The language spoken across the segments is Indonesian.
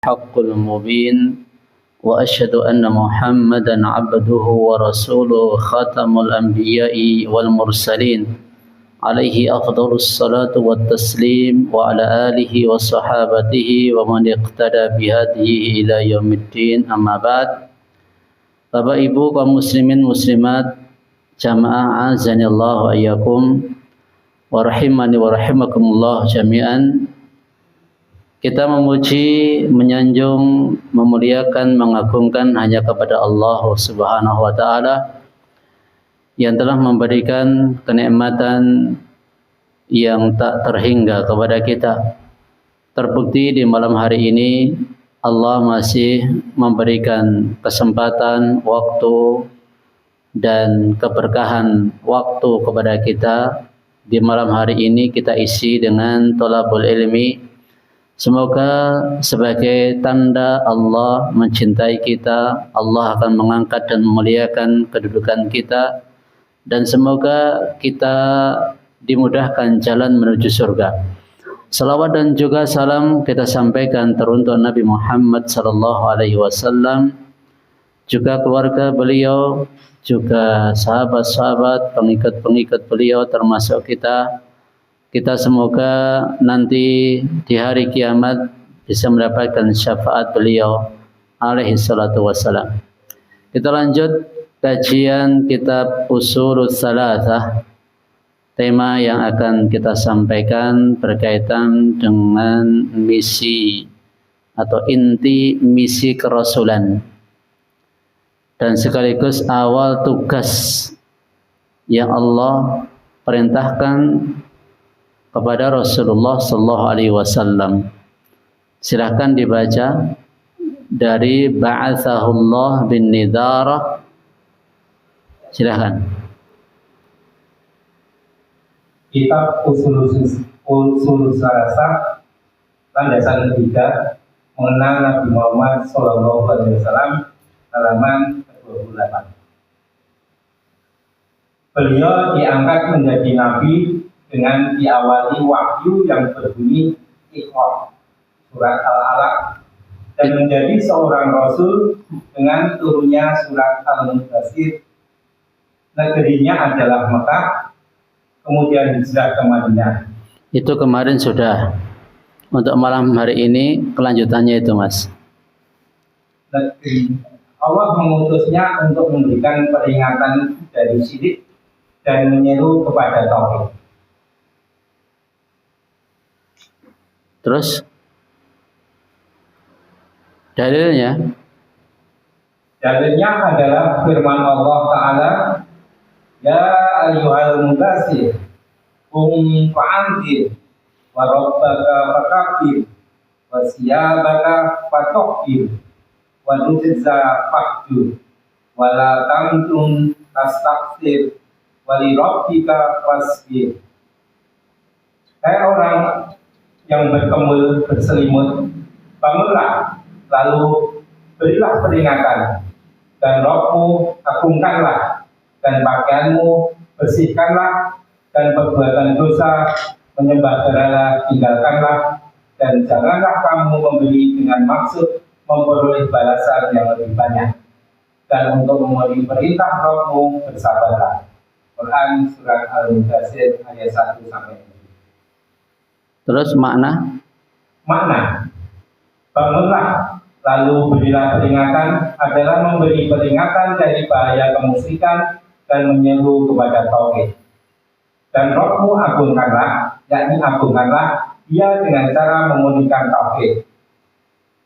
الحق المبين وأشهد أن محمدا عبده ورسوله خاتم الأنبياء والمرسلين عليه أفضل الصلاة والتسليم وعلى آله وصحابته ومن اقتدى بهديه إلى يوم الدين أما بعد. Bapak Ibu kaum muslimin muslimat jamaah azanillahu wa iyyakum wa rahimani wa rahimakumullah jami'an. Kita memuji, menyanjung, memuliakan, mengagungkan hanya kepada Allah Subhanahu wa taala yang telah memberikan kenikmatan yang tak terhingga kepada kita. Terbukti di malam hari ini Allah masih memberikan kesempatan, waktu dan keberkahan waktu kepada kita. Di malam hari ini kita isi dengan thalabul ilmi. Semoga sebagai tanda Allah mencintai kita, Allah akan mengangkat dan memuliakan kedudukan kita, dan semoga kita dimudahkan jalan menuju surga. Salawat dan juga salam kita sampaikan teruntuk Nabi Muhammad sallallahu alaihi wasallam, juga keluarga beliau, juga sahabat-sahabat, pengikut-pengikut beliau termasuk kita. Kita semoga nanti di hari kiamat bisa mendapatkan syafaat beliau alaihi salatu wassalam. Kita lanjut kajian kitab Ushulus Tsalatsah. Tema yang akan kita sampaikan berkaitan dengan misi atau inti misi kerasulan dan sekaligus awal tugas yang Allah perintahkan kepada Rasulullah sallallahu alaihi wasallam. Silakan dibaca dari ba'atsahullah bin nidharah. Silakan. Kitab Ushulus Tsalatsah, landasan ketiga mengenal Nabi Muhammad sallallahu alaihi wasallam, halaman ke-28. Beliau diangkat menjadi nabi dengan diawali wahyu yang berbunyi Iqra, surat Al-Alaq, dan menjadi seorang rasul dengan turunnya surat Al-Mudaththir. Negerinya adalah Mekah, kemudian hijrah ke Madinah. Itu kemarin sudah. Untuk malam hari ini kelanjutannya itu, Mas. Allah mengutusnya untuk memberikan peringatan dari syirik dan menyeru kepada tauhid. Terus dalilnya adalah firman Allah Ta'ala, Ya ayyuhal mudaththir qum fa'anzir wa rabbaka fakabbir wa siyabaka fatahhir wa rujza fahjur wa la tamnun tastakthir wa li rabbika fasbir. Hai orang yang berkemul berselimut, bangunlah, lalu berilah peringatan, dan Rabbmu agungkanlah, dan pakaianmu bersihkanlah, dan perbuatan dosa menyembah berhala tinggalkanlah, dan janganlah kamu memberi dengan maksud memperoleh balasan yang lebih banyak, dan untuk memenuhi perintah Rabbmu bersabarlah. Quran surat Al-Mudaththir ayat 1-7. Terus makna bangunlah, lalu berilah peringatan adalah memberi peringatan dari bahaya kemusyrikan dan menyeru kepada tauhid. Dan Rabbmu agungkanlah, yakni agungkanlah dia dengan cara memurnikan tauhid.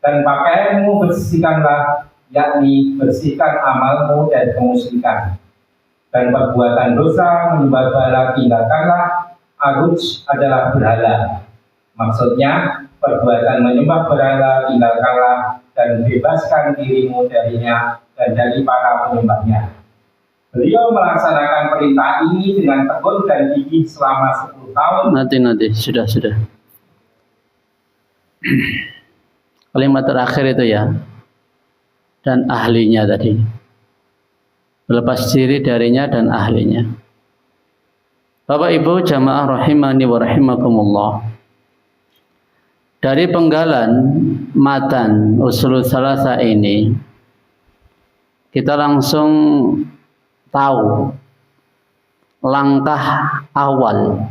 Dan pakaianmu bersihkanlah, yakni bersihkan amalmu dari kemusyrikan. Dan perbuatan dosa menyembah berhala tinggalkanlah. Aruj adalah berhala. Maksudnya perbuatan menyembah berhala tinggalkanlah dan bebaskan dirimu darinya dan dari para penyembahnya. Beliau melaksanakan perintah ini dengan tekun dan gigih selama 10 tahun. Nanti sudah. Kalimat terakhir itu ya. Dan ahlinya tadi. Berlepas diri darinya dan ahlinya. Bapak Ibu jamaah rahimani wa rahimakumullah. Dari penggalan matan Ushul Tsalatsa ini kita langsung tahu langkah awal,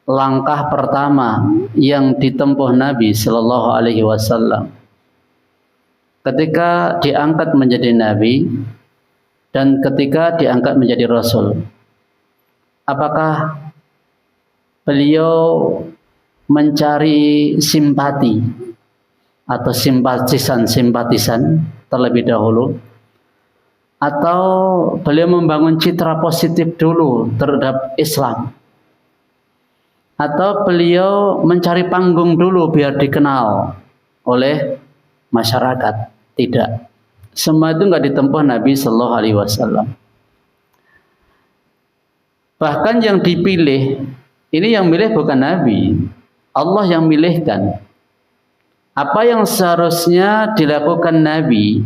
langkah pertama yang ditempuh Nabi Sallallahu Alaihi Wasallam ketika diangkat menjadi Nabi dan ketika diangkat menjadi Rasul. Apakah beliau mencari simpati atau simpatisan terlebih dahulu, atau beliau membangun citra positif dulu terhadap Islam, atau beliau mencari panggung dulu biar dikenal oleh masyarakat? Tidak, semua itu nggak ditempuh Nabi Sallallahu Alaihi Wasallam. Bahkan yang dipilih ini, yang milih bukan Nabi, Allah yang milihkan. Apa yang seharusnya dilakukan Nabi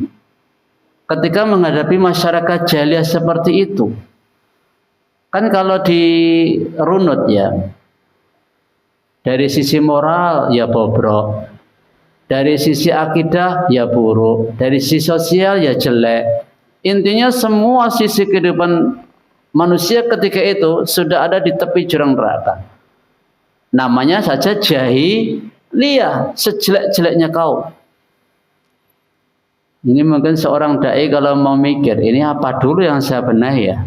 ketika menghadapi masyarakat jahiliyah seperti itu? Kan kalau dirunut ya, dari sisi moral ya bobrok, dari sisi akidah ya buruk, dari sisi sosial ya jelek. Intinya semua sisi kehidupan manusia ketika itu sudah ada di tepi jurang neraka. Namanya saja jahiliyah, sejelek-jeleknya kaum. Ini mungkin seorang dai kalau mau mikir, ini apa dulu yang saya benahi ya?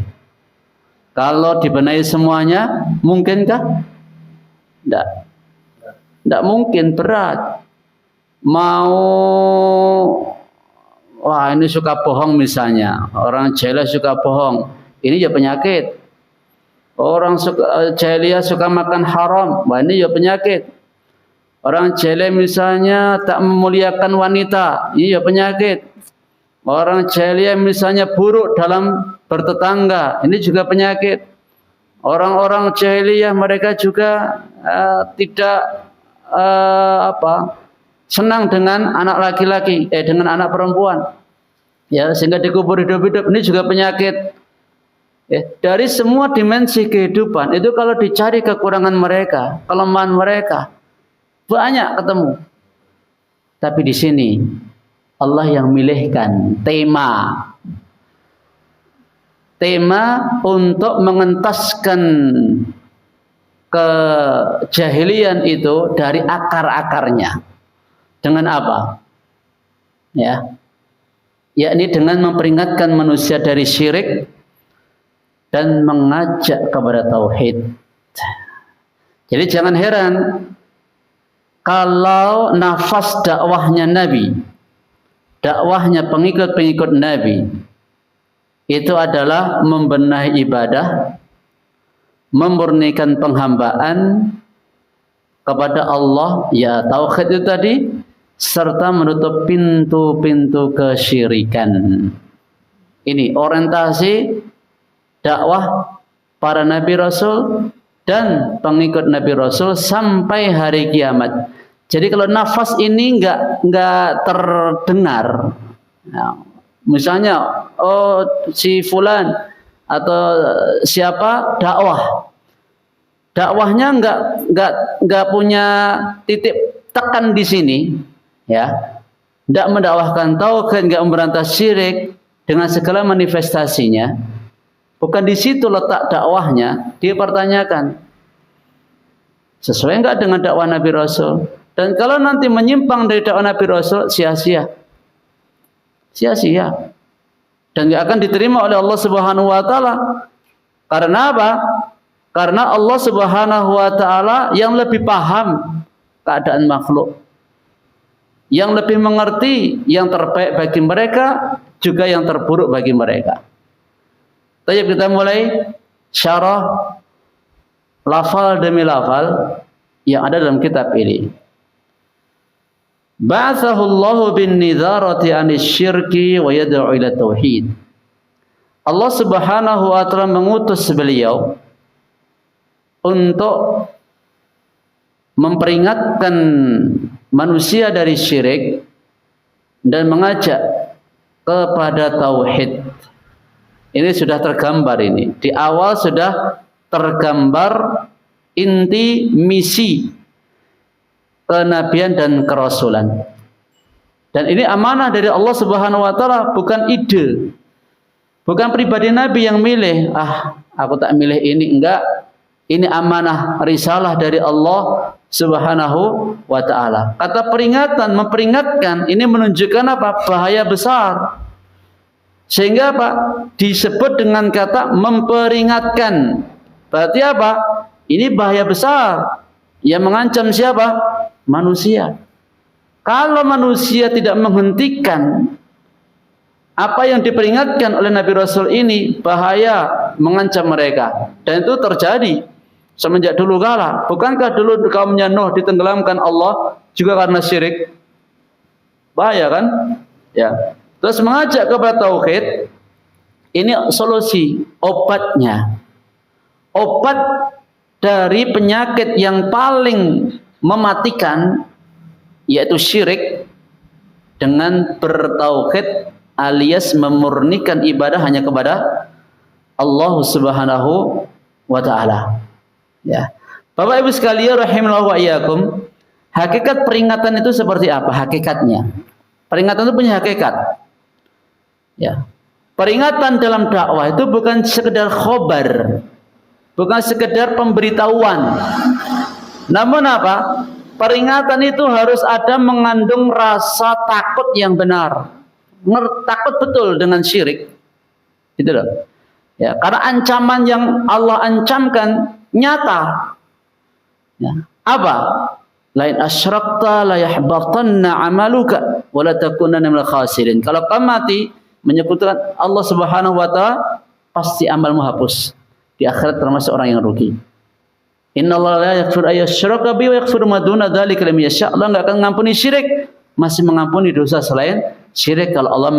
Kalau dibenahi semuanya, mungkinkah? Tidak mungkin, berat. Wah ini suka bohong misalnya, orang jahiliyah suka bohong, ini ya penyakit. Orang jahiliyah suka makan haram, wah ini ya penyakit. Orang jahiliyah misalnya tak memuliakan wanita, ini ya penyakit. Orang jahiliyah misalnya buruk dalam bertetangga, ini juga penyakit. Orang-orang jahiliyah mereka juga tidak senang dengan anak laki-laki, dengan anak perempuan, ya, sehingga dikubur hidup-hidup. Ini juga penyakit. Ya, dari semua dimensi kehidupan itu kalau dicari kekurangan mereka, kelemahan mereka, banyak ketemu. Tapi di sini Allah yang milihkan tema untuk mengentaskan kejahilian itu dari akar-akarnya. Dengan apa? Ya, yakni dengan memperingatkan manusia dari syirik dan mengajak kepada tauhid. Jadi jangan heran kalau nafas dakwahnya Nabi, dakwahnya pengikut-pengikut Nabi itu adalah membenahi ibadah, memurnikan penghambaan kepada Allah, ya tauhid itu tadi, serta menutup pintu-pintu kesyirikan. Ini orientasi dakwah para Nabi Rasul dan pengikut Nabi Rasul sampai hari kiamat. Jadi kalau nafas ini nggak terdengar, ya, misalnya si fulan atau siapa dakwahnya nggak punya titik tekan di sini, ya, tidak mendakwahkan tauhid, nggak memberantas syirik dengan segala manifestasinya, bukan di situ letak dakwahnya, dia pertanyakan sesuai nggak dengan dakwah Nabi Rasul. Dan kalau nanti menyimpang dari dakwah Nabi Rasul, sia-sia, dan nggak akan diterima oleh Allah Subhanahu Wa Taala. Karena apa? Karena Allah Subhanahu Wa Taala yang lebih paham keadaan makhluk, yang lebih mengerti yang terbaik bagi mereka, juga yang terburuk bagi mereka. Tapi kita mulai syarah lafal demi lafal yang ada dalam kitab ini. Ba'athahullahu bin nidharati 'anil syirki wa yad'u ila tauhid. Allah Subhanahu wa taala mengutus beliau untuk memperingatkan manusia dari syirik dan mengajak kepada tauhid. Ini sudah tergambar ini. Di awal sudah tergambar inti misi kenabian dan kerasulan. Dan ini amanah dari Allah Subhanahu wa taala, bukan ide. Bukan pribadi Nabi yang milih, aku tak milih ini, enggak. Ini amanah risalah dari Allah Subhanahu wa taala. Kata peringatan, memperingatkan, ini menunjukkan apa? Bahaya besar. Sehingga apa? Disebut dengan kata memperingatkan. Berarti apa? Ini bahaya besar. Yang mengancam siapa? Manusia. Kalau manusia tidak menghentikan apa yang diperingatkan oleh Nabi Rasul ini, bahaya mengancam mereka. Dan itu terjadi semenjak dulu kala. Bukankah dulu kaumnya Nuh ditenggelamkan Allah juga karena syirik? Bahaya kan? Ya. Terus mengajak kepada tauhid, ini solusi, obatnya. Obat dari penyakit yang paling mematikan, yaitu syirik, dengan bertauhid alias memurnikan ibadah hanya kepada Allah Subhanahu wa taala. Ya. Bapak Ibu sekalian rahimallahu wa iyyakum, hakikat peringatan itu seperti apa hakikatnya? Peringatan itu punya hakikat. Ya. Peringatan dalam dakwah itu bukan sekedar khobar, bukan sekedar pemberitahuan. Namun apa? Peringatan itu harus ada mengandung rasa takut yang benar. Takut betul dengan syirik. Gitu loh. Ya, karena ancaman yang Allah ancamkan nyata. Ya. Apa? Lain asyrakta la yahbatanna amaluka wa la takunanna minal khasirin. Kalau kamu mati menyebutkan Allah Subhanahu wa taala, pasti amalmu hapus. Di akhirat termasuk orang yang rugi. Innallaha la yaghfiru ayyushraka bihi wa yaghfiru ma duna dzalika liman yasha. Allah enggak akan mengampuni syirik, masih mengampuni dosa selain syirik kalau Allah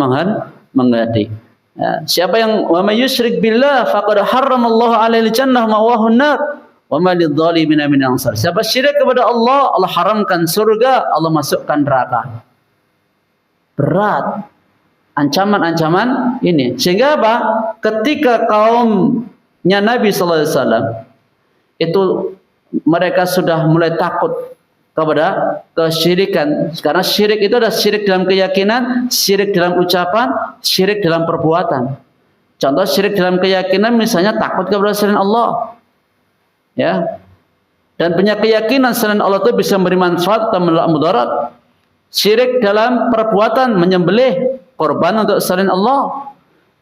menghendaki. Ya, siapa yang wa may yusyrik billah faqad harramallahu 'alaihi jannah wa ma'wahu an-nar wa ma lidh-dhalimin min ansar. Siapa syirik kepada Allah, Allah haramkan surga, Allah masukkan neraka. Berat ancaman-ancaman ini. Sehingga apa? Ketika kaumnya Nabi sallallahu alaihi wasallam itu mereka sudah mulai takut kepada kesyirikan, karena syirik itu ada syirik dalam keyakinan, syirik dalam ucapan, syirik dalam perbuatan. Contoh syirik dalam keyakinan misalnya takut kepada selain Allah, ya, dan punya keyakinan selain Allah itu bisa memberi manfaat atau mudarat. Syirik dalam perbuatan, menyembelih korban untuk selain Allah.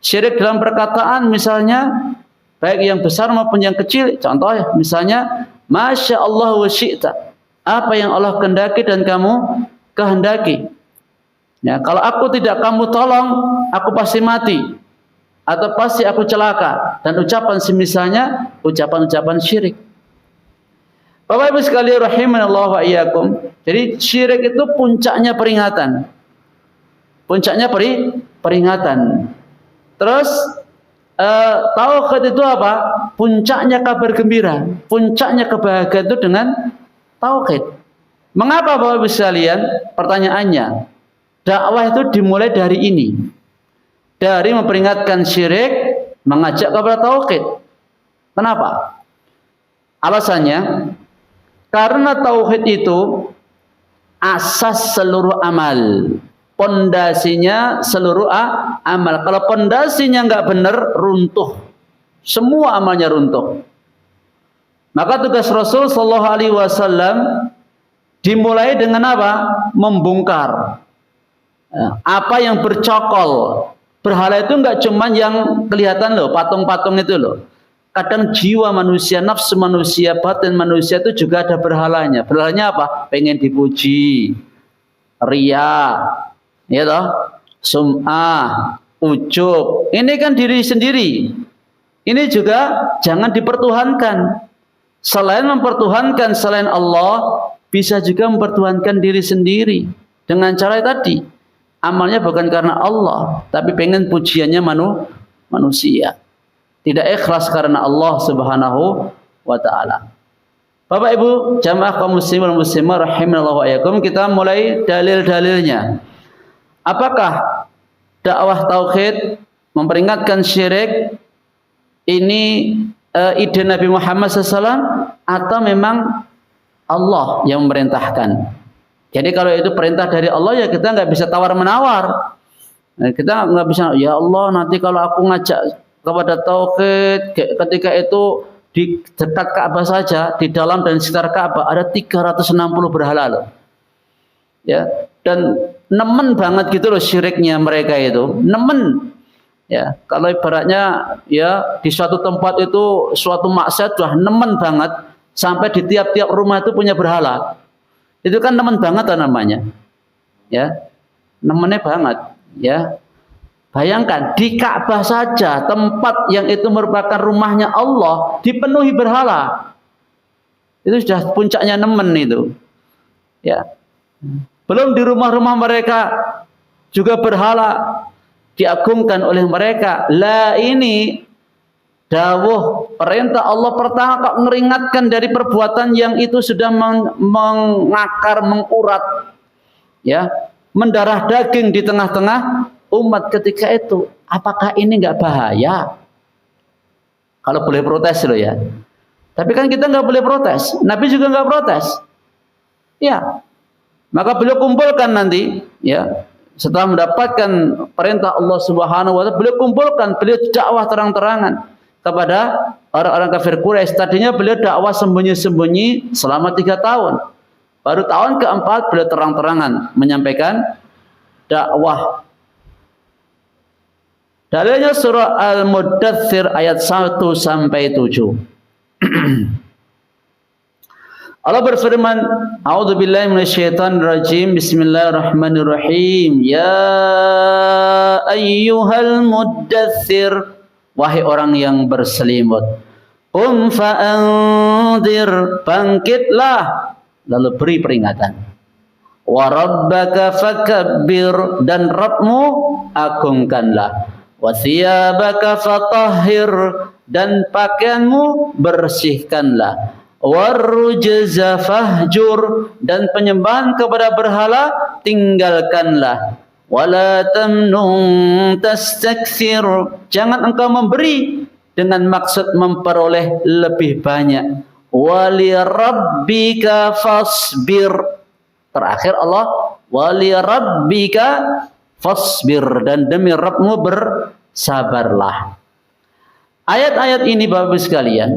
Syirik dalam perkataan misalnya, baik yang besar maupun yang kecil. Contoh misalnya, Masya Allah wa syi'ta. Apa yang Allah kehendaki dan kamu kehendaki. Ya, kalau aku tidak kamu tolong, aku pasti mati. Atau pasti aku celaka. Dan ucapan semisalnya, ucapan-ucapan syirik. Bapak Ibu sekalian rahimanallahu wa iyyakum. Jadi syirik itu puncaknya peringatan. Puncaknya peringatan. Terus tauhid itu apa? Puncaknya kabar gembira. Puncaknya kebahagiaan itu dengan tauhid. Mengapa Bapak Ibu sekalian? Pertanyaannya, dakwah itu dimulai dari ini. Dari memperingatkan syirik, mengajak kepada tauhid. Kenapa? Alasannya, karena tauhid itu asas seluruh amal. Pondasinya seluruh amal. Kalau pondasinya nggak benar, runtuh. Semua amalnya runtuh. Maka tugas Rasul Shallallahu Alaihi Wasallam dimulai dengan apa? Membongkar apa yang bercokol. Berhala itu nggak cuma yang kelihatan loh, patung-patung itu loh. Kadang jiwa manusia, nafsu manusia, batin manusia itu juga ada berhalanya. Berhalanya apa? Pengen dipuji, riya, ya toh, sum'ah, ujub. Ini kan diri sendiri. Ini juga jangan dipertuhankan. Selain mempertuhankan selain Allah, bisa juga mempertuhankan diri sendiri dengan cara tadi. Amalnya bukan karena Allah, tapi pengen pujiannya manusia. Tidak ikhlas karena Allah Subhanahu wa taala. Bapak Ibu, jamaah kaum muslimin wal muslimat rahimallahu wa iyyakum, kita mulai dalil-dalilnya. Apakah dakwah tauhid memperingatkan syirik ini ide Nabi Muhammad SAW, atau memang Allah yang memerintahkan. Jadi kalau itu perintah dari Allah ya kita nggak bisa tawar menawar. Kita nggak bisa, ya Allah nanti kalau aku ngajak kepada tauhid ketika itu di dekat Ka'bah saja, di dalam dan sekitar Ka'bah ada 360 berhala loh. Ya, dan nemen banget gitu loh syiriknya mereka itu. Nemen. Ya, kalau ibaratnya ya di suatu tempat itu suatu maksiat sudah nemen banget sampai di tiap-tiap rumah itu punya berhala. Itu kan nemen banget namanya. Ya. Nemennya banget, ya. Bayangkan di Ka'bah saja tempat yang itu merupakan rumahnya Allah dipenuhi berhala. Itu sudah puncaknya nemen itu. Ya. Belum di rumah-rumah mereka juga berhala diagungkan oleh mereka. Lah ini dawuh perintah Allah pertama kok ngeringatkan dari perbuatan yang itu sudah mengakar, mengurat, ya, mendarah daging di tengah-tengah umat ketika itu. Apakah ini nggak bahaya? Kalau boleh protes loh ya. Tapi kan kita nggak boleh protes. Nabi juga nggak protes. Ya, maka beliau kumpulkan nanti, ya, setelah mendapatkan perintah Allah Subhanahu wa taala, beliau kumpulkan, beliau dakwah terang-terangan kepada orang-orang kafir Quraisy. Tadinya beliau dakwah sembunyi-sembunyi selama 3 tahun. Baru tahun keempat beliau terang-terangan menyampaikan dakwah. Dalilnya surah Al-Muddatsir ayat 1 sampai 7. Allah berfirman, A'udzubillahi minasyaitonirrajim. Bismillahirrahmanirrahim. Ya ayyuhal muddatsir, wahai orang yang berselimut. Qum fa'anzir, bangkitlah lalu beri peringatan. Wa rabbaka fakabbir, dan Rabbmu agungkanlah. Wa thiyabaka fatahhir, dan pakaianmu bersihkanlah. Warrujza fahjur, dan penyembahan kepada berhala tinggalkanlah. Wala tamnun tastakthir, jangan engkau memberi dengan maksud memperoleh lebih banyak. Wali rabbika fasbir, terakhir Allah wali rabbika fasbir, dan demi Rabbmu bersabarlah. Ayat-ayat ini Bapak Ibu sekalian,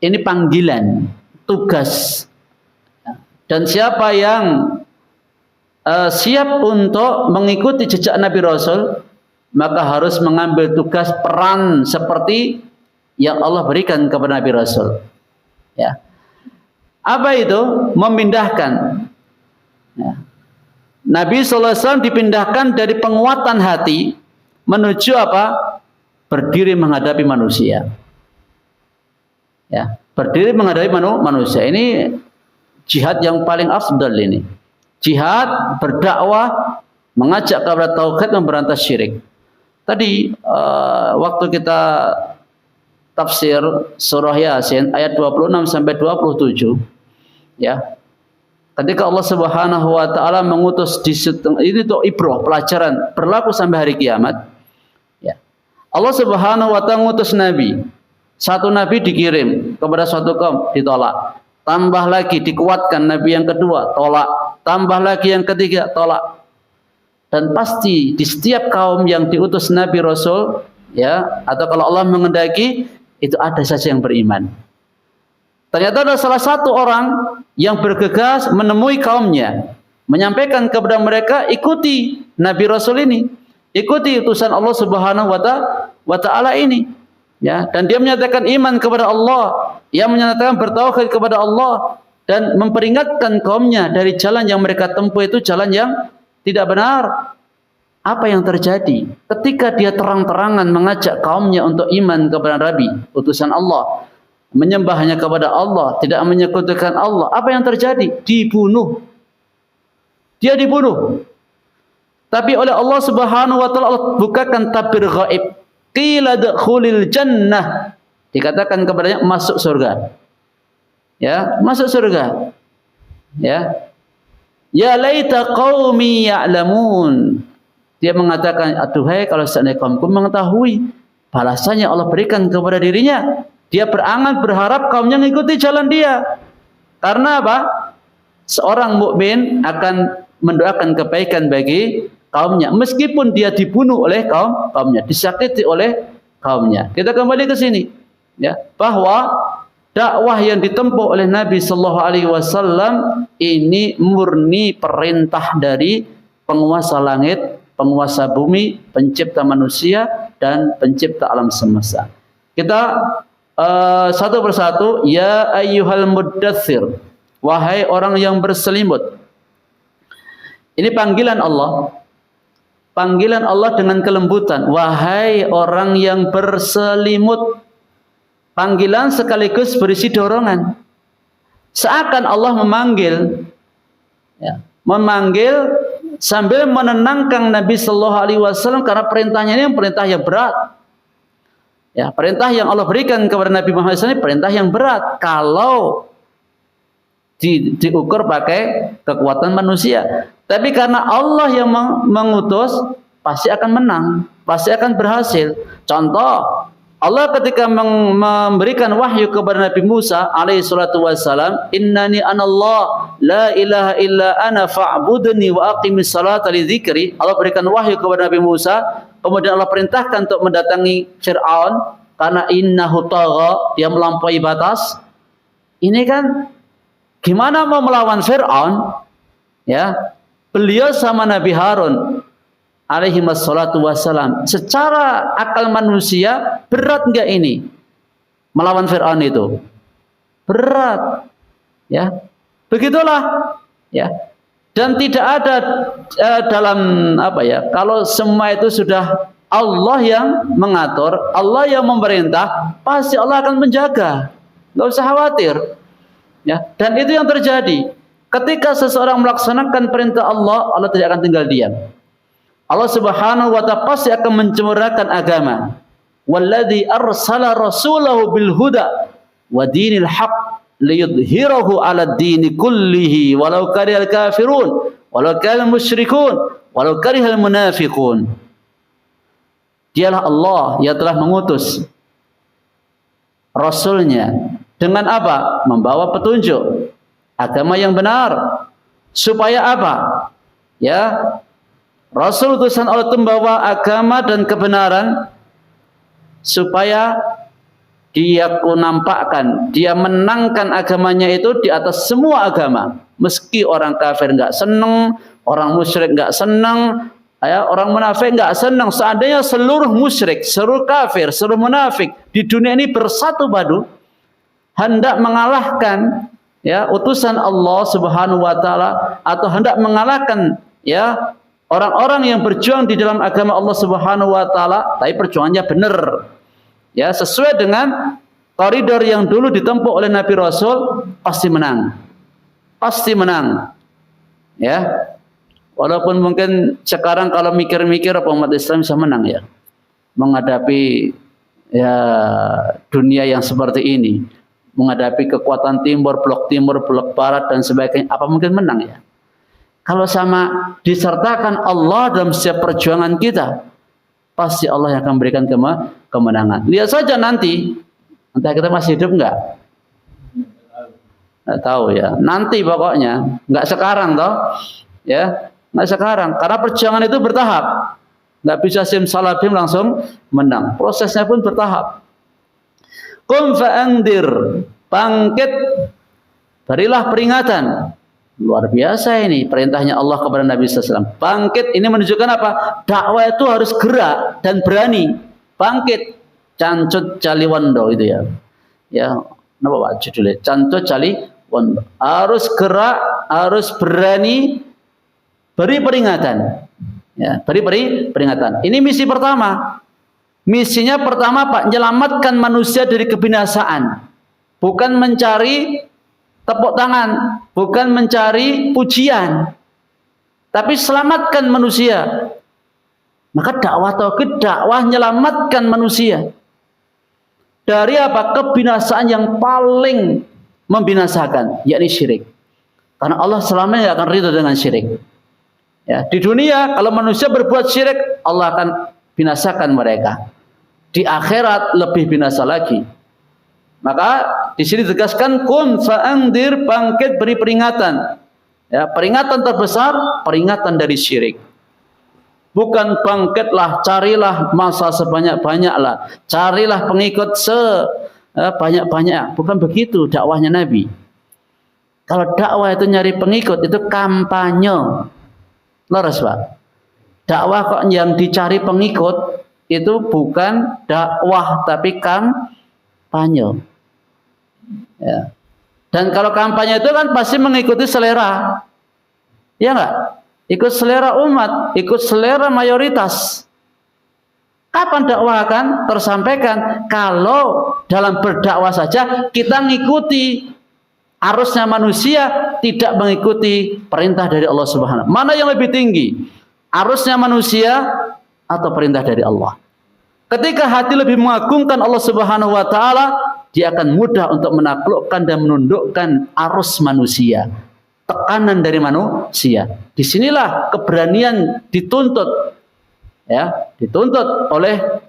ini panggilan, tugas. Dan siapa yang siap untuk mengikuti jejak Nabi Rasul, maka harus mengambil tugas peran seperti yang Allah berikan kepada Nabi Rasul. Ya. Apa itu? Memindahkan. Ya. Nabi SAW dipindahkan dari penguatan hati menuju apa? Berdiri menghadapi manusia. Ya, berdiri menghadapi manusia. Ini jihad yang paling afdal ini. Jihad berdakwah, mengajak kepada tauhid, memberantas syirik. Tadi waktu kita tafsir surah Yasin ayat 26 sampai 27, ya. Ketika Allah Subhanahu wa taala mengutus ini untuk ibrah, pelajaran berlaku sampai hari kiamat. Ya. Allah Subhanahu wa taala mengutus nabi. Satu nabi dikirim kepada suatu kaum, ditolak. Tambah lagi dikuatkan nabi yang kedua, tolak. Tambah lagi yang ketiga, tolak. Dan pasti di setiap kaum yang diutus nabi rasul, ya, atau kalau Allah mengendaki, itu ada saja yang beriman. Ternyata ada salah satu orang yang bergegas menemui kaumnya, menyampaikan kepada mereka, ikuti Nabi Rasul ini, ikuti utusan Allah Subhanahu wa taala ini, ya. Dan dia menyatakan iman kepada Allah, ia menyatakan bertauhid kepada Allah, dan memperingatkan kaumnya dari jalan yang mereka tempuh itu jalan yang tidak benar. Apa yang terjadi ketika dia terang-terangan mengajak kaumnya untuk iman kepada Nabi, utusan Allah, menyembah hanya kepada Allah, tidak menyekutukan Allah? Apa yang terjadi? Dibunuh. Dia dibunuh. Tapi oleh Allah Subhanahu wa taala Allah bukakan tabir gaib. Qila dkhulil jannah. Dikatakan kepadanya masuk surga. Ya, masuk surga. Ya. Ya laita qaumi ya'lamun. Dia mengatakan, aduhai kalau seandainya kaumku mengetahui balasannya Allah berikan kepada dirinya. Dia berangan berharap kaumnya mengikuti jalan dia. Karena apa? Seorang mukmin akan mendoakan kebaikan bagi kaumnya meskipun dia dibunuh oleh kaumnya, disakiti oleh kaumnya. Kita kembali ke sini, ya, bahwa dakwah yang ditempuh oleh Nabi sallallahu alaihi wasallam ini murni perintah dari penguasa langit, penguasa bumi, pencipta manusia dan pencipta alam semesta. Kita satu persatu, ya ayyuhal muddatsir, wahai orang yang berselimut. Ini panggilan Allah. Panggilan Allah dengan kelembutan. Wahai orang yang berselimut. Panggilan sekaligus berisi dorongan. Seakan Allah memanggil, ya, memanggil sambil menenangkan Nabi Sallallahu Alaihi Wasallam karena perintahnya ini perintah yang berat. Ya, perintah yang Allah berikan kepada Nabi Muhammad SAW ini perintah yang berat. Kalau diukur pakai kekuatan manusia. Tapi karena Allah yang mengutus, pasti akan menang, pasti akan berhasil. Contoh, Allah ketika memberikan wahyu kepada Nabi Musa alaihi salatu wassalam, innani anallah la ilaha illa ana fa'budni wa aqimis salata li dzikri. Allah berikan wahyu kepada Nabi Musa, kemudian Allah perintahkan untuk mendatangi Fir'aun karena innahu tagha, dia melampaui batas. Ini kan gimana mau melawan Fir'aun? Ya, beliau sama Nabi Harun alaihi wassalatu wassalam, secara akal manusia berat enggak ini melawan Fir'aun itu? Berat, ya. Begitulah, ya. Dan tidak ada dalam apa ya, kalau semua itu sudah Allah yang mengatur, Allah yang memerintah, pasti Allah akan menjaga. Enggak usah khawatir. Ya, dan itu yang terjadi. Ketika seseorang melaksanakan perintah Allah, Allah tidak akan tinggal diam. Allah Subhanahu wa ta'ala pasti akan mencemurahkan agama. Walladzi arsala rasulahu bil huda wa dinil haqq liyudhhirahu 'ala ad-dini kullihi walau karihal kafirun walau karihal musyrikun walau karihal munafiqun. Dialah Allah yang telah mengutus Rasulnya dengan apa? Membawa petunjuk agama yang benar. Supaya apa? Ya, Rasul utusan Allah itu membawa agama dan kebenaran supaya dia nampakkan, dia menangkan agamanya itu di atas semua agama. Meski orang kafir enggak senang, orang musyrik enggak senang, ya, orang munafik enggak senang. Seandainya seluruh musyrik, seluruh kafir, seluruh munafik di dunia ini bersatu padu hendak mengalahkan, ya, utusan Allah Subhanahu wa taala, atau hendak mengalahkan, ya, orang-orang yang berjuang di dalam agama Allah Subhanahu wa taala, tapi perjuangannya benar. Ya, sesuai dengan koridor yang dulu ditempuh oleh Nabi Rasul, pasti menang. Pasti menang. Ya. Walaupun mungkin sekarang kalau mikir-mikir apa umat Islam bisa menang, ya. Menghadapi, ya, dunia yang seperti ini. Menghadapi kekuatan timur, blok barat dan sebagainya, apa mungkin menang, ya? Kalau sama disertakan Allah dalam setiap perjuangan kita, pasti Allah yang akan berikan kemenangan. Lihat saja nanti, entah kita masih hidup enggak? Enggak tahu, ya. Nanti pokoknya, enggak sekarang toh, ya, enggak sekarang. Karena perjuangan itu bertahap. Enggak bisa simsalabim langsung menang. Prosesnya pun bertahap. Qum fa'andir, bangkit, berilah peringatan. Luar biasa ini perintahnya Allah kepada Nabi SAW. Bangkit ini menunjukkan apa? Dakwah itu harus gerak dan berani. Bangkit, cancut caliwando itu, ya. Ya, apa Pak judulnya? Cancut caliwando. Harus gerak, harus berani, beri peringatan. Ya, beri peringatan. Ini misi pertama. Misinya pertama, Pak, menyelamatkan manusia dari kebinasaan. Bukan mencari tepuk tangan, bukan mencari pujian, tapi selamatkan manusia. Maka dakwah tauhid, dakwah menyelamatkan manusia dari apa? Kebinasaan yang paling membinasakan, yakni syirik. Karena Allah selamanya tidak akan ridho dengan syirik. Ya, di dunia kalau manusia berbuat syirik, Allah akan binasakan mereka. Di akhirat lebih binasa lagi. Maka di sini ditegaskan kum fa'andir, bangkit beri peringatan. Ya, peringatan terbesar, peringatan dari syirik. Bukan bangkitlah, carilah masa sebanyak-banyaklah, carilah pengikut sebanyak-banyak. Bukan begitu dakwahnya Nabi. Kalau dakwah itu nyari pengikut, itu kampanye. Leres, Pak. Dakwah kok yang dicari pengikut, itu bukan dakwah, tapi kampanye. Ya. Dan kalau kampanye itu kan pasti mengikuti selera. Ya enggak? Ikut selera umat, ikut selera mayoritas. Kapan dakwah akan tersampaikan? Kalau dalam berdakwah saja kita ngikuti arusnya manusia, tidak mengikuti perintah dari Allah Subhanahu. Mana yang lebih tinggi? Arusnya manusia atau perintah dari Allah? Ketika hati lebih mengagungkan Allah Subhanahu wa taala, dia akan mudah untuk menaklukkan dan menundukkan arus manusia. Tekanan dari manusia. Disinilah keberanian dituntut, ya, dituntut oleh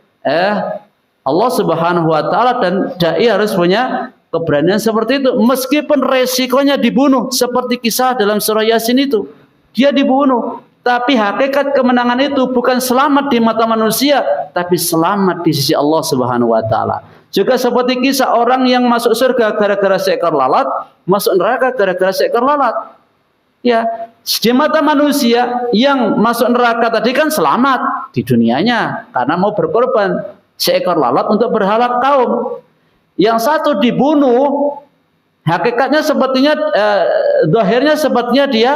Allah Subhanahu wa taala, dan dai harus punya keberanian seperti itu, meskipun resikonya dibunuh, seperti kisah dalam surah Yasin itu, dia dibunuh, tapi hakikat kemenangan itu bukan selamat di mata manusia, tapi selamat di sisi Allah Subhanahu wa taala. Juga seperti kisah orang yang masuk surga gara-gara seekor lalat, masuk neraka gara-gara seekor lalat. Ya, di mata manusia yang masuk neraka tadi kan selamat di dunianya karena mau berkorban seekor lalat untuk berhala kaum. Yang satu dibunuh, hakikatnya sepertinya zahirnya sepertinya dia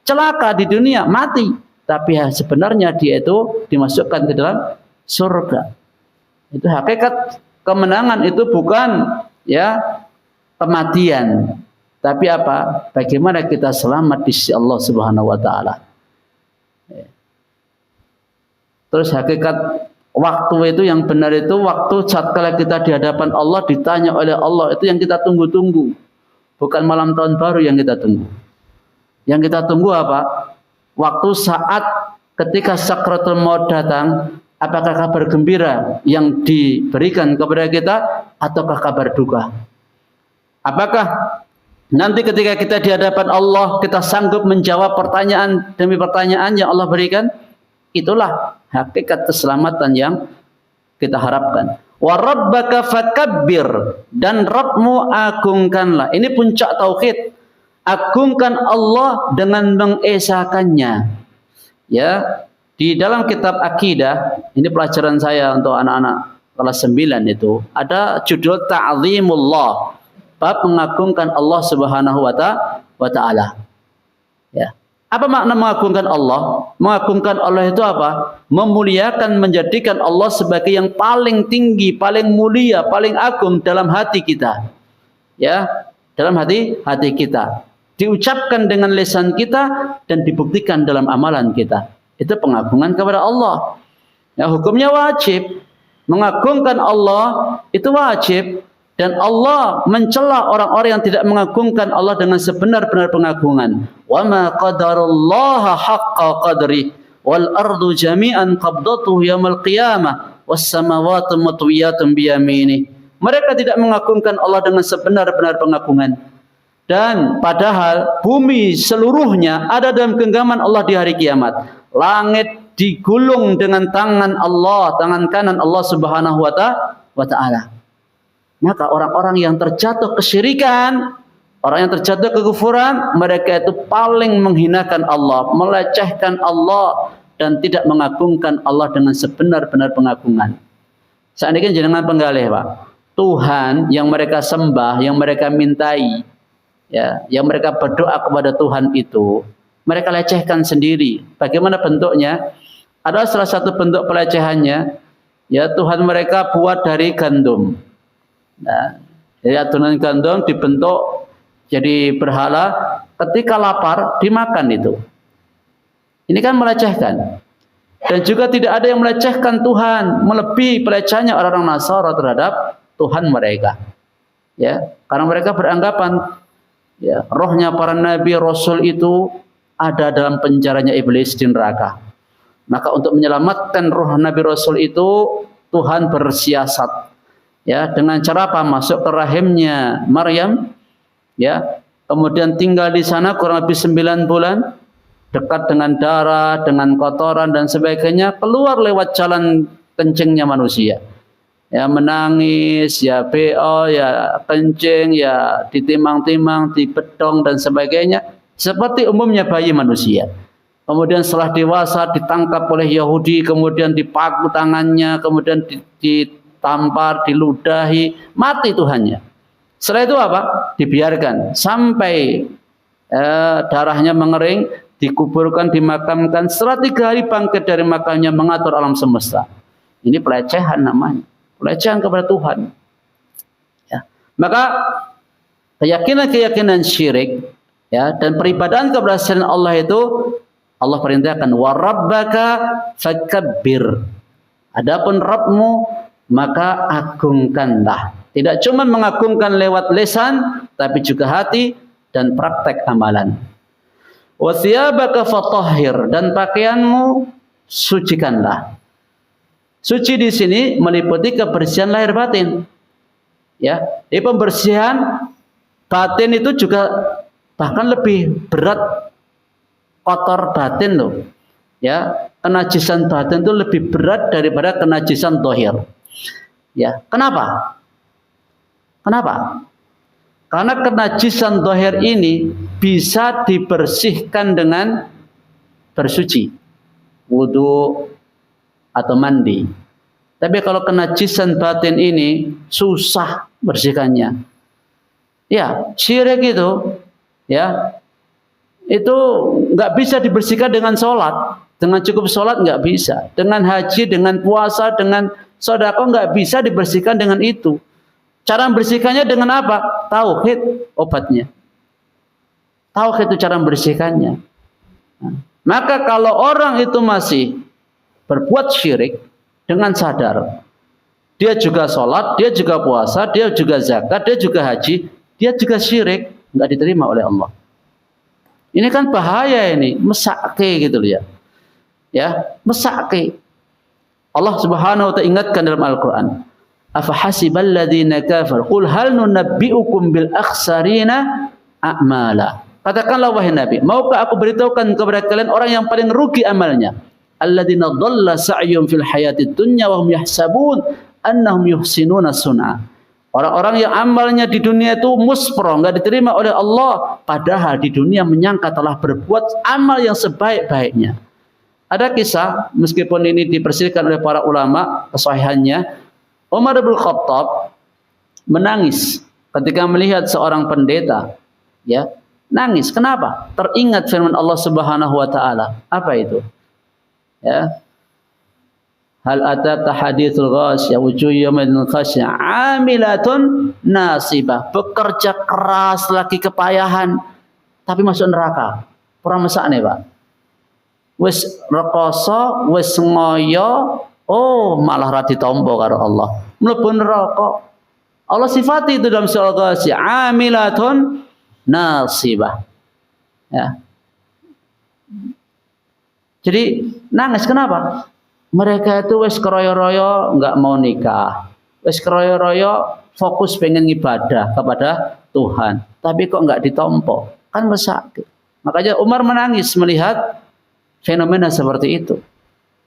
celaka di dunia, mati, tapi sebenarnya dia itu dimasukkan ke dalam surga. Itu hakikat kemenangan, itu bukan ya kematian, tapi apa? Bagaimana kita selamat di sisi Allah Subhanahu wa taala. Terus hakikat waktu itu yang benar itu waktu tatkala kita di hadapan Allah ditanya oleh Allah, itu yang kita tunggu-tunggu. Bukan malam tahun baru yang kita tunggu. Yang kita tunggu apa? Waktu saat ketika sakratul maut datang, apakah kabar gembira yang diberikan kepada kita ataukah kabar duka? Apakah nanti ketika kita di hadapan Allah kita sanggup menjawab pertanyaan demi pertanyaan yang Allah berikan? Itulah hakikat keselamatan yang kita harapkan. Wa rabbaka fakabbir, dan Rabbmu agungkanlah. Ini puncak tauhid. Agungkan Allah dengan mengesakannya. Ya, di dalam kitab akidah, ini pelajaran saya untuk anak-anak kelas 9 itu, ada judul Ta'zimullah, bab mengagungkan Allah Subhanahu wa taala. Ya. Apa makna mengagungkan Allah? Mengagungkan Allah itu apa? Memuliakan, menjadikan Allah sebagai yang paling tinggi, paling mulia, paling agung dalam hati kita. Ya, dalam hati kita. Diucapkan dengan lisan kita dan dibuktikan dalam amalan kita. Itu pengagungan kepada Allah. Ya, hukumnya wajib. Mengagungkan Allah itu wajib. Dan Allah mencela orang-orang yang tidak mengagungkan Allah dengan sebenar-benar pengagungan. Wa ma qadarullaha haqqa qadri wal ardu jami'an qabdatuhu yaumil qiyamah was samawati matwiyatun bi yamini. Mereka tidak mengagungkan Allah dengan sebenar-benar pengagungan. Dan padahal bumi seluruhnya ada dalam genggaman Allah di hari kiamat. Langit digulung dengan tangan Allah, tangan kanan Allah Subhanahu wa taala. Maka orang-orang yang terjatuh kesyirikan, orang yang terjatuh kekufuran, mereka itu paling menghinakan Allah, melecehkan Allah, dan tidak mengagungkan Allah dengan sebenar-benar pengagungan. Saat ini kan jenengan penggalih, Pak. Tuhan yang mereka sembah, yang mereka mintai, ya, yang mereka berdoa kepada Tuhan itu, mereka lecehkan sendiri. Bagaimana bentuknya? Ada salah satu bentuk pelecehannya, ya, Tuhan mereka buat dari gandum. Nah, jadi adonan gandum dibentuk jadi berhala, ketika lapar dimakan itu. Ini kan melecehkan. Dan juga tidak ada yang melecehkan Tuhan melebihi pelecehannya orang-orang Nasara terhadap Tuhan mereka. Ya, karena mereka beranggapan ya, rohnya para nabi rasul itu ada dalam penjaranya iblis di neraka. Maka untuk menyelamatkan roh nabi rasul itu Tuhan bersiasat. ya, dengan cara apa? Masuk ke rahimnya Maryam, ya, kemudian tinggal di sana kurang lebih 9 bulan, dekat dengan darah, dengan kotoran dan sebagainya, keluar lewat jalan kencingnya manusia. Ya, menangis, ya BO, ya kencing, ya ditimang-timang, dibedong dan sebagainya, seperti umumnya bayi manusia. Kemudian setelah dewasa ditangkap oleh Yahudi, kemudian dipaku tangannya, kemudian ditampar, diludahi, mati Tuhannya. Setelah itu apa? Dibiarkan sampai darahnya mengering, dikuburkan, dimakamkan. Setelah 3 hari bangkit dari makamnya, mengatur alam semesta. Ini pelecehan namanya, pelecehan kepada Tuhan. Ya. Maka keyakinan syirik, ya, dan peribadahan kepada selain Allah itu Allah perintahkan wa rabbaka fakabbir. Adapun Rabbmu maka agungkanlah. Tidak cuma mengagungkan lewat lisan, tapi juga hati dan praktek amalan. Wa thiyabaka fatahhir, dan pakaianmu sucikanlah. Suci di sini meliputi kebersihan lahir batin. Ya, di pembersihan batin itu juga bahkan lebih berat, kotor batin loh. Ya, kenajisan batin itu lebih berat daripada kenajisan zahir. Ya, kenapa? Kenapa? Karena kenajisan zahir ini bisa dibersihkan dengan bersuci, wudu atau mandi. Tapi kalau kenajisan batin ini susah bersihkannya. Ya, syirik itu, ya, itu nggak bisa dibersihkan dengan sholat, dengan cukup sholat nggak bisa, dengan haji, dengan puasa, dengan sedekah nggak bisa dibersihkan dengan itu. Cara membersihkannya dengan apa? Tauhid obatnya. Tauhid itu cara membersihkannya. Nah, maka kalau orang itu masih berbuat syirik dengan sadar, dia juga sholat, dia juga puasa, dia juga zakat, dia juga haji, dia juga syirik, nggak diterima oleh Allah. Ini kan bahaya ini, mesake gitu ya. Ya, mesake. Allah Subhanahu wa ta'ala ingatkan dalam Al-Qur'an, afahasibal ladzina kafaru qul hal nunabbiukum bil akhsarina a'mala. Katakanlah wahai Nabi, maukah aku beritahukan kepada kalian orang yang paling rugi amalnya? Alladzina dhalla sa'yuhum fil hayatid dunya wa hum yahsabun annahum yuhsinuna sun'a. Orang-orang yang amalnya di dunia itu muspro, enggak diterima oleh Allah, padahal di dunia menyangka telah berbuat amal yang sebaik-baiknya. Ada kisah, meskipun ini dipersilahkan oleh para ulama kesahihannya, Umar bin Khattab menangis ketika melihat seorang pendeta, ya, nangis. Kenapa? Teringat firman Allah Subhanahu wa taala. Apa itu? Ya. Hal atata hadithul ghasyah wujuh yawmin khasyah amilatun nasibah. Bekerja keras lagi kepayahan tapi masuk neraka. Pura mesakne, Pak. Wis rekoso, wis ngoyo, oh malah ra ditampa karo Allah. Mlebu neraka. Allah sifati itu dalam surah Ghasyiyah, amilatun nasibah. Ya. Jadi nangis kenapa? Mereka itu wis keroyo-royo enggak mau nikah. Wis keroyo-royo fokus pengen ibadah kepada Tuhan, tapi kok enggak ditampa. Kan mesake. Makanya Umar menangis melihat fenomena seperti itu.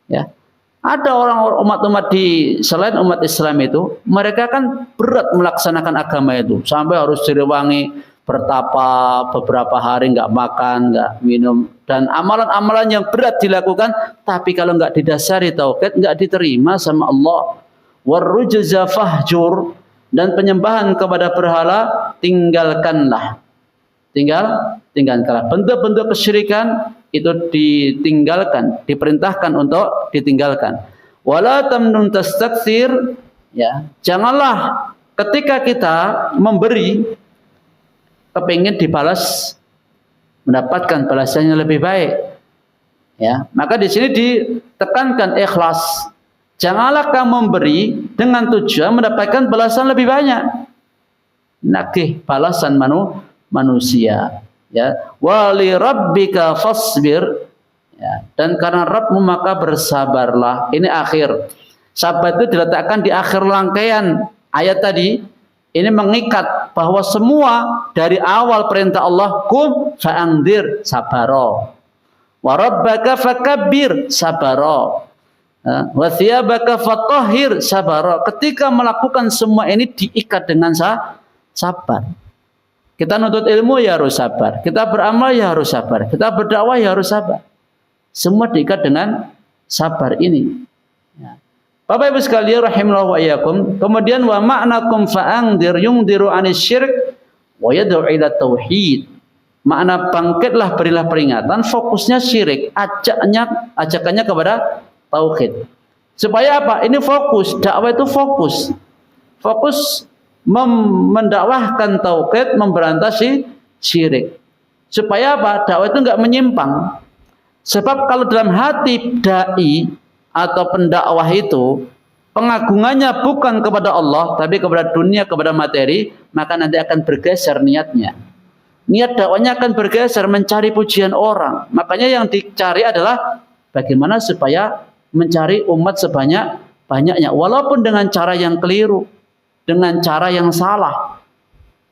Ya. Ada orang umat-umat di selain umat Islam itu, mereka kan berat melaksanakan agama itu, sampai harus direwangi bertapa beberapa hari, nggak makan, nggak minum, dan amalan-amalan yang berat dilakukan, tapi kalau nggak didasari tauhid, nggak diterima sama Allah. Warrujza fahjur, dan penyembahan kepada berhala tinggalkanlah. Tinggalkanlah. Bentuk-bentuk kesyirikan itu ditinggalkan, diperintahkan untuk ditinggalkan. Wala tamnun tastakthir, ya. Janganlah ketika kita memberi kepingin dibalas, mendapatkan balasan yang lebih baik. Ya, maka di sini ditekankan ikhlas. Janganlah kamu memberi dengan tujuan mendapatkan balasan lebih banyak. Nagih balasan manusia. Ya, wali rabbika fasbir, ya, dan karena Rabbmu maka bersabarlah. Ini akhir. Sabar itu diletakkan di akhir rangkaian Ayat tadi ini mengikat bahwa semua dari awal perintah Allah, kum fa'angdir sabaro, wa rabbaka fakabbir sabaro, wa thiyabaka fatahhir sabaro. Ketika melakukan semua ini diikat dengan sabar. Kita nuntut ilmu ya harus sabar, kita beramal ya harus sabar, kita berdakwah ya harus sabar. Semua diikat dengan sabar ini. Bapak Ibu sekalian rahimallahu wa iyyakum. Kemudian wa ma'nakum fa'angdir yungdiru anis syirk wa yad'u ila tauhid. Makna bangkitlah berilah peringatan, fokusnya syirik, ajakannya kepada tauhid. Supaya apa? Ini fokus, dakwah itu fokus. Fokus mendakwahkan tauhid, memberantas syirik. Supaya apa? Dakwah itu enggak menyimpang. Sebab kalau dalam hati dai atau pendakwah itu pengagungannya bukan kepada Allah tapi kepada dunia, kepada materi, maka nanti akan bergeser niatnya. Niat dakwanya akan bergeser mencari pujian orang. Makanya yang dicari adalah bagaimana supaya mencari umat sebanyak-banyaknya, walaupun dengan cara yang keliru, dengan cara yang salah.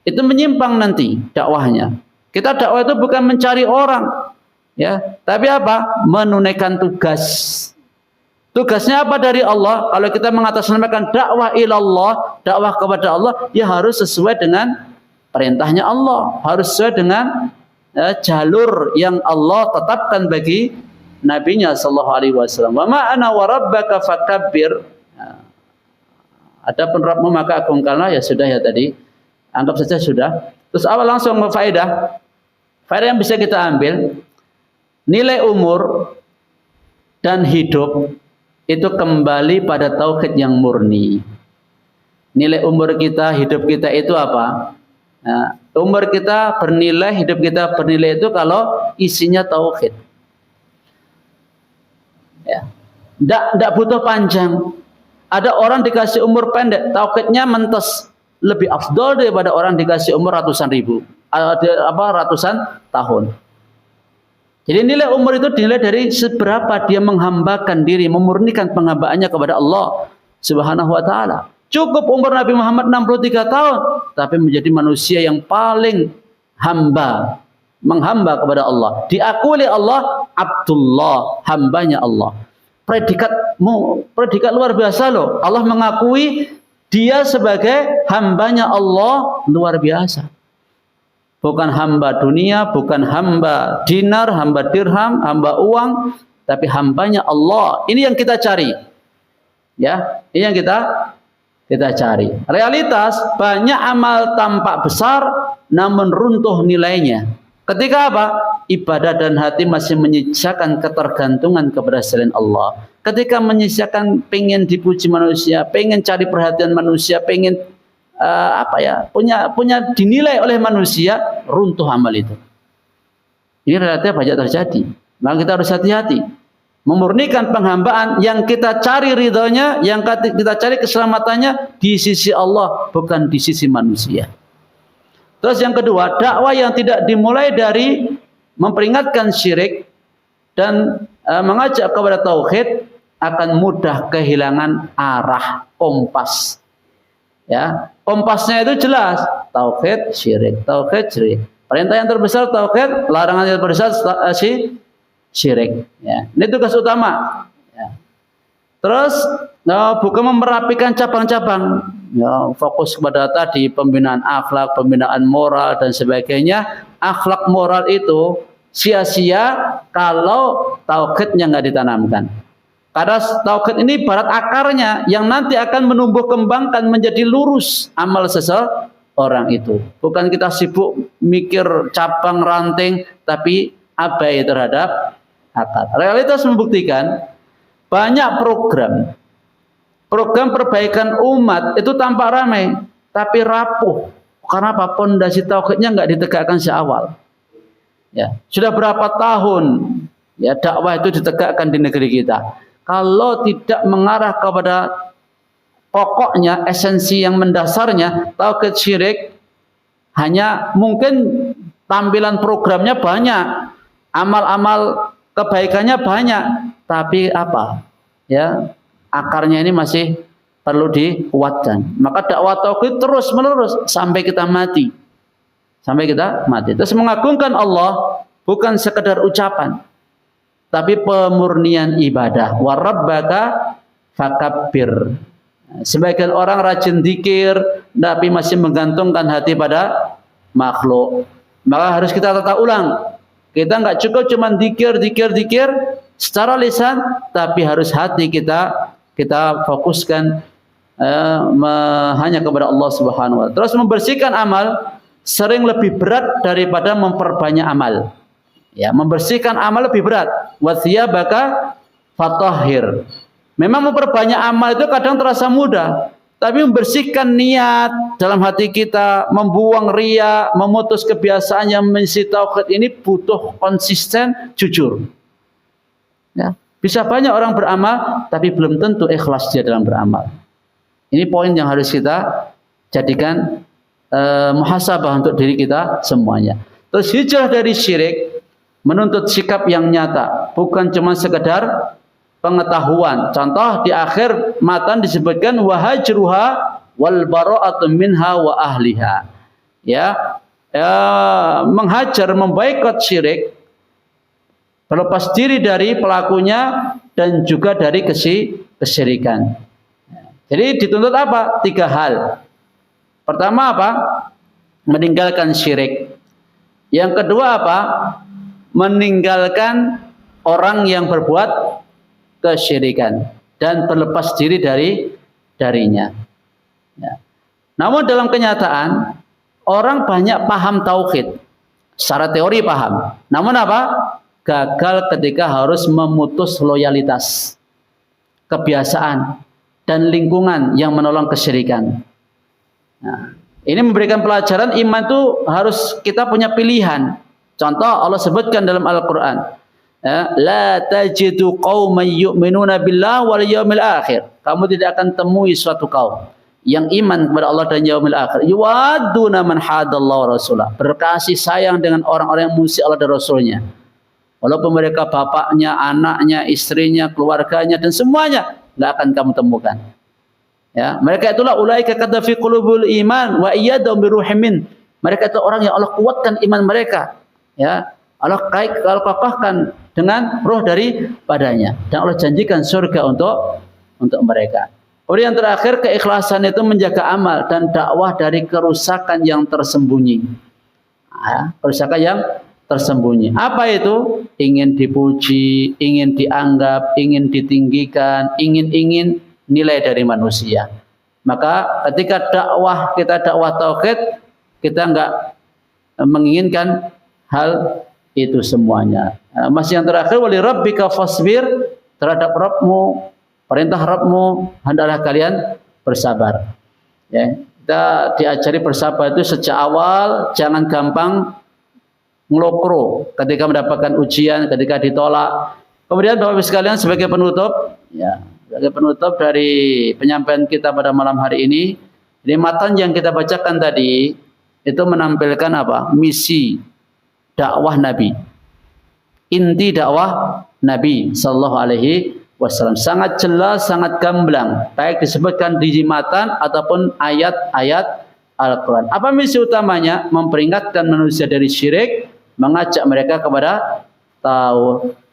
Itu menyimpang nanti dakwahnya. Kita dakwah itu bukan mencari orang, ya, tapi apa? Menunaikan tugas. Tugasnya apa dari Allah? Kalau kita mengatasnamakan dakwah ilallah, dakwah kepada Allah, ya harus sesuai dengan perintahnya Allah, harus sesuai dengan jalur yang Allah tetapkan bagi nabinya sallallahu alaihi wasallam. Wa ma ana wa rabbaka fakabbir. Adapun Rabbmu maka agungkanlah, ya sudah ya tadi. Anggap saja sudah. Terus awal langsung faedah. Faedah yang bisa kita ambil, nilai umur dan hidup itu kembali pada tauhid yang murni. Nilai umur kita, hidup kita itu apa? Nah, umur kita bernilai, hidup kita bernilai itu kalau isinya tauhid. Ya. Nggak butuh panjang. Ada orang dikasih umur pendek, tauhidnya mentes, lebih afdol daripada orang dikasih umur ratusan tahun. Jadi nilai umur itu dinilai dari seberapa dia menghambakan diri, memurnikan penghambaannya kepada Allah Subhanahu wa taala. Cukup umur Nabi Muhammad 63 tahun, tapi menjadi manusia yang paling menghamba kepada Allah. Diakui oleh Allah Abdullah, hambanya Allah. Predikat luar biasa loh. Allah mengakui dia sebagai hambanya Allah, luar biasa. Bukan hamba dunia, bukan hamba dinar, hamba dirham, hamba uang, tapi hambanya Allah. Ini yang kita cari. Ya, ini yang kita cari. Realitas banyak amal tampak besar namun runtuh nilainya. Ketika apa? Ibadah dan hati masih menyisakan ketergantungan kepada selain Allah. Ketika menyisakan pengen dipuji manusia, pengen cari perhatian manusia, pengen punya dinilai oleh manusia, runtuh amal itu. Ini relatif banyak terjadi. Maka kita harus hati-hati memurnikan penghambaan, yang kita cari ridhonya, yang kita cari keselamatannya di sisi Allah, bukan di sisi manusia. Terus yang kedua, dakwah yang tidak dimulai dari memperingatkan syirik dan mengajak kepada tauhid akan mudah kehilangan arah kompas. Ya, kompasnya itu jelas, tauhid, syirik, tauhid, syirik. Perintah yang terbesar tauhid, larangan yang terbesar syirik. Ya, ini tugas utama. Ya. Terus bukan merapikan cabang-cabang. Ya, fokus kepada tadi pembinaan akhlak, pembinaan moral dan sebagainya. Akhlak moral itu sia-sia kalau tauhidnya nggak ditanamkan. Karena tauhid ini barat akarnya yang nanti akan menumbuh kembangkan menjadi lurus amal seseorang itu. Bukan kita sibuk mikir cabang ranting tapi abai terhadap akar. Realitas membuktikan banyak program perbaikan umat itu tampak ramai tapi rapuh. Karena apa? Pondasi tauhidnya nggak ditegakkan seawal. Ya, sudah berapa tahun ya dakwah itu ditegakkan di negeri kita. Kalau tidak mengarah kepada pokoknya, esensi yang mendasarnya, tauhid syirik, hanya mungkin tampilan programnya banyak, amal-amal kebaikannya banyak, tapi apa? Ya, akarnya ini masih perlu dikuatkan. Maka dakwah tauhid terus menerus sampai kita mati. Sampai kita mati. Terus mengagungkan Allah bukan sekedar ucapan, tapi pemurnian ibadah. Wa rabbaka fakabbir. Sebagian orang rajin zikir tapi masih menggantungkan hati pada makhluk. Maka harus kita tata ulang. Kita nggak cukup cuma zikir secara lisan, tapi harus hati kita fokuskan hanya kepada Allah Subhanahu wa taala. Terus membersihkan amal sering lebih berat daripada memperbanyak amal. Ya, membersihkan amal lebih berat. Wa thiyabaka fatahhir. Memang memperbanyak amal itu kadang terasa mudah, tapi membersihkan niat dalam hati kita, membuang riya, memutus kebiasaan yang mengisi tauhid ini butuh konsisten, jujur. Ya, bisa banyak orang beramal, tapi belum tentu ikhlas dia dalam beramal. Ini poin yang harus kita jadikan muhasabah untuk diri kita semuanya. Terus hijrah dari syirik menuntut sikap yang nyata, bukan cuma sekedar pengetahuan. Contoh di akhir matan disebutkan wahajruha wal bara'atu minha wa ahliha. Ya, menghajar, memboikot syirik, berlepas diri dari pelakunya dan juga dari kesyirikan. Jadi dituntut apa? 3 hal. Pertama apa? Meninggalkan syirik. Yang kedua apa? Meninggalkan orang yang berbuat kesyirikan dan berlepas diri darinya. Ya. Namun dalam kenyataan orang banyak paham tauhid, secara teori paham. Namun apa? Gagal ketika harus memutus loyalitas, kebiasaan dan lingkungan yang menolong kesyirikan. Nah, ini memberikan pelajaran iman itu harus kita punya pilihan. Contoh Allah sebutkan dalam Al-Qur'an. La tajidu qauman yu'minuna billahi wal yawmil akhir. Kamu tidak akan temui suatu kaum yang iman kepada Allah dan yaumil akhir. Yuwadduna man hadallahu rasulah. Berkasih sayang dengan orang-orang yang mengasihi Allah dan Rasulnya. Walaupun mereka bapaknya, anaknya, istrinya, keluarganya dan semuanya enggak akan kamu temukan. Ya, mereka itulah ulaika kata fi qulubul iman wa iyyadum biruhimin. Mereka itu orang yang Allah kuatkan iman mereka. Ya, Allah kokahkan dengan roh daripadanya dan Allah janjikan surga untuk mereka. Kemudian yang terakhir, keikhlasan itu menjaga amal dan dakwah dari kerusakan yang tersembunyi. Kerusakan yang tersembunyi. Apa itu? Ingin dipuji, ingin dianggap, ingin ditinggikan, ingin nilai dari manusia. Maka ketika kita dakwah tauhid, kita enggak menginginkan hal itu semuanya. Masih yang terakhir, wali rabbika fasbir, terhadap Rabbmu, perintah Rabbmu, hendaklah kalian bersabar. Ya, kita diajari bersabar itu sejak awal, jangan gampang ngelokro ketika mendapatkan ujian, ketika ditolak. Kemudian Bapak Ibu sekalian, sebagai penutup, ya, sebagai penutup dari penyampaian kita pada malam hari ini matan yang kita bacakan tadi itu menampilkan apa? Misi dakwah Nabi, inti dakwah Nabi Sallallahu Alaihi Wasallam sangat jelas, sangat gamblang, baik disebutkan di matan ataupun ayat-ayat Al-Quran. Apa misi utamanya? Memperingatkan manusia dari syirik, mengajak mereka kepada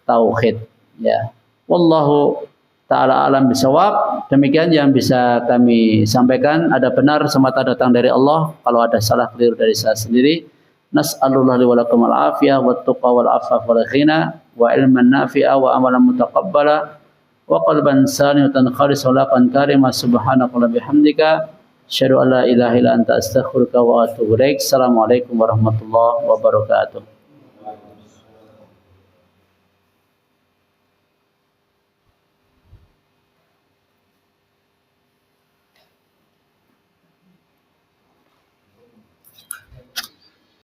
tauhid. Ya, wallahu ta'ala alam bisawab. Demikian yang bisa kami sampaikan. Ada benar semata datang dari Allah, kalau ada salah keliru dari saya sendiri. Nas'alullah li wa lakum al-afiyah wa tuqa wal afaf wal ghina wa ilman nafi'a wa amalan mutaqabbala wa qalban saniyatan khalisan wa laqan karima subhanaka wa bihamdika asyhadu an la ilaha illa anta astaghfiruka wa atubu ilaik. Assalamualaikum warahmatullahi wabarakatuh.